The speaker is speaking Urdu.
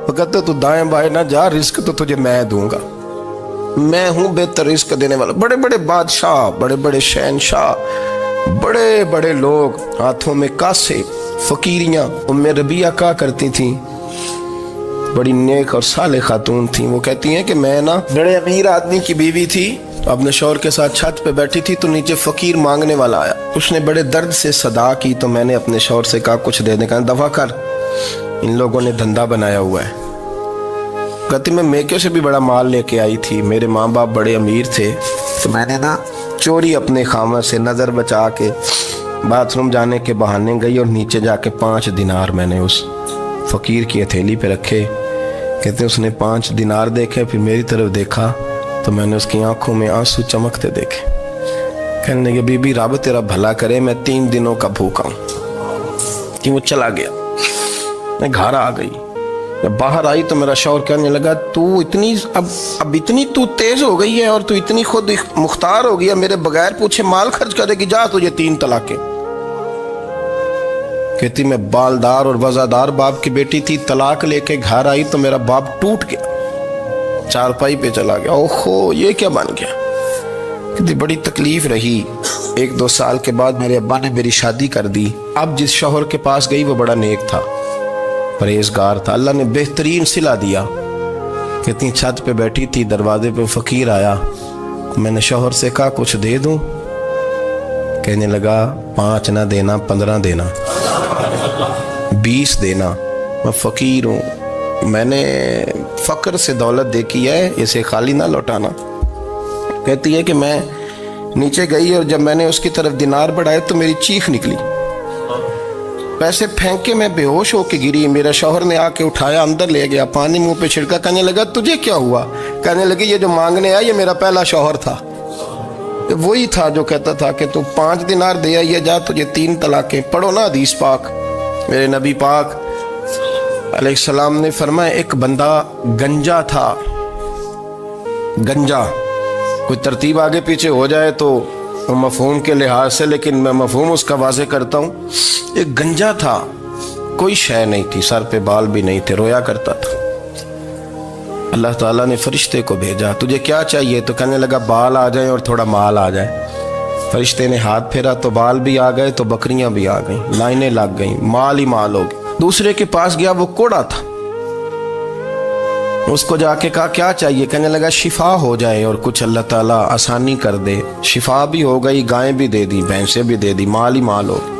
وہ کہتے تو دائیں بائیں نہ جا، رزق تو تجھے میں دوں گا، میں ہوں بہتر رزق دینے والا۔ بڑے بڑے بادشاہ، بڑے بڑے شہنشاہ، بڑے بڑے لوگ، ہاتھوں میں کاسے، فقیریاں۔ ام ربیعہ کہا کرتی تھیں، بڑی نیک اور صالح خاتون تھیں، وہ کہتی ہیں کہ میں نا بڑے امیر آدمی کی بیوی تھی، اپنے شوہر کے ساتھ چھت پہ بیٹھی تھی تو نیچے فقیر مانگنے والا آیا، اس نے بڑے درد سے صدا کی تو میں نے اپنے شوہر سے کہا کچھ دے دیں، کہا دفع کر، ان لوگوں نے دھندا بنایا ہوا ہے۔ کہتی میں میکے سے بھی بڑا مال لے کے آئی تھی، میرے ماں باپ بڑے امیر تھے تو میں نے نا چوری اپنے خامہ سے نظر بچا کے باتھ روم جانے کے بہانے گئی اور نیچے جا کے 5 دینار میں نے اس فقیر کی ہتھیلی پہ رکھے۔ کہتے اس نے 5 دینار دیکھے، پھر میری طرف دیکھا تو میں نے اس کی آنکھوں میں آنسو چمکتے دیکھے۔ کہنے لگے بی بی رب تیرا بھلا کرے، میں 3 دنوں کا بھوکا ہوں۔ کہ وہ چلا گیا، میں گھر آ گئی، جب باہر آئی تو میرا شوہر کہنے لگا تو اتنی اب اتنی تو تیز ہو گئی ہے اور تو اتنی خود مختار ہو گیا، میرے بغیر پوچھے مال خرچ کرے گی، جا تجھے 3 طلاقیں۔ کہتی میں بالدار اور وزادار باپ کی بیٹی تھی، طلاق لے کے گھر آئی تو میرا باپ ٹوٹ گیا، چارپائی پہ چلا گیا، اوہو یہ کیا بن گیا۔ کہتی بڑی تکلیف رہی، 1-2 سال کے بعد میرے ابا نے میری شادی کر دی۔ اب جس شوہر کے پاس گئی وہ بڑا نیک تھا، پرہیزگار تھا، اللہ نے بہترین صلہ دیا۔ کتنی چھت پہ بیٹھی تھی، دروازے پہ فقیر آیا، میں نے شوہر سے کہا کچھ دے دوں، کہنے لگا 5 نہ دینا، 15 دینا، 20 دینا، میں فقیر ہوں، میں نے فقر سے دولت دیکھی ہے، اسے خالی نہ لوٹانا۔ کہتی ہے کہ میں نیچے گئی اور جب میں نے اس کی طرف دینار بڑھائے تو میری چیخ نکلی، پیسے پھینک کے میں بے ہوش ہو کے گری، میرا شوہر نے آ کے اٹھایا، اندر لے گیا، پانی منہ پہ چھڑکا، کہنے لگا تجھے کیا ہوا؟ کہنے لگی یہ جو مانگنے آیا یہ میرا پہلا شوہر تھا، وہی تھا جو کہتا تھا کہ تو 5 دینار دے آئیے، جا تجھے 3 طلاقیں۔ پڑھو نا حدیث پاک، میرے نبی پاک علیہ السلام نے فرمایا ایک بندہ گنجا تھا، گنجا، کوئی ترتیب آگے پیچھے ہو جائے تو مفہوم کے لحاظ سے، لیکن میں مفہوم اس کا واضح کرتا ہوں، ایک گنجا تھا، کوئی شے نہیں تھی، سر پہ بال بھی نہیں تھے، رویا کرتا تھا۔ اللہ تعالیٰ نے فرشتے کو بھیجا، تجھے کیا چاہیے؟ تو کہنے لگا بال آ جائیں اور تھوڑا مال آ جائے۔ فرشتے نے ہاتھ پھیرا تو بال بھی آ گئے تو بکریاں بھی آ گئیں، لائنیں لگ گئیں، مال ہی مال ہو گئے۔ دوسرے کے پاس گیا، وہ کوڑا تھا، اس کو جا کے کہا کیا چاہیے؟ کہنے لگا شفا ہو جائے اور کچھ اللہ تعالیٰ آسانی کر دے۔ شفا بھی ہو گئی، گائیں بھی دے دی، بھینسیں بھی دے دی، مال ہی مال ہو گئی۔